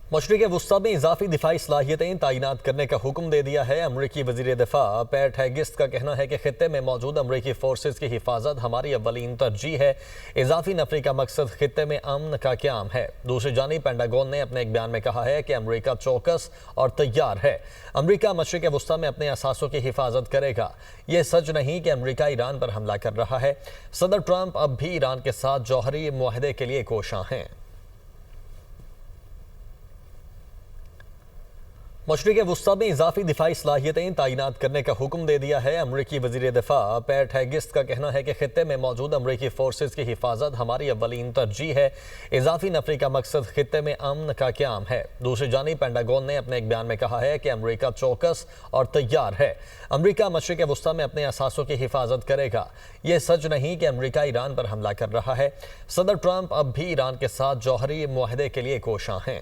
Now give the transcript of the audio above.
मशरिक़ वुस्ता में इजाफी दिफाई सलाहियतें तैनात करने का हुक्म दे दिया है। अमरीकी वज़ीर दिफा पैट हेगिस्ट का कहना है कि खित्ते में मौजूद अमरीकी फोर्सेज की हिफाजत हमारी अव्वलीन तरजीह है। इजाफी नफरी का मकसद खित्ते में अमन का क़याम है। दूसरी जानिब पेंटागन ने अपने एक बयान में कहा है कि अमरीका चौकस और तैयार है। अमरीका मशरिक़ वुस्ता में अपने असासों की हिफाजत करेगा। ये सच नहीं कि अमरीका ईरान पर हमला कर रहा है। सदर ट्रंप अब भी ईरान के साथ जौहरी मुआहदे के लिए कोशां हैं। मशरिक़ वुस्ता में इजाफी दिफाई सलाहियतें तैनात करने का हुक्म दे दिया है। अमरीकी वज़ीर दिफा पैट हेगिस्ट का कहना है कि खित्ते में मौजूद अमरीकी फोर्सेज की हिफाजत हमारी अव्वलीन तरजीह है। इजाफी नफरी का मकसद खित्ते में अमन का क़याम है। दूसरी जानिब पेंटागन ने अपने एक बयान में कहा है कि अमरीका चौकस और तैयार है। अमरीका मशरिक़ वुस्ता में अपने असासों की हिफाजत करेगा। ये सच नहीं कि अमरीका ईरान पर हमला कर रहा है। सदर ट्रंप अब भी ईरान के साथ जौहरी मुआहदे के लिए कोशां हैं।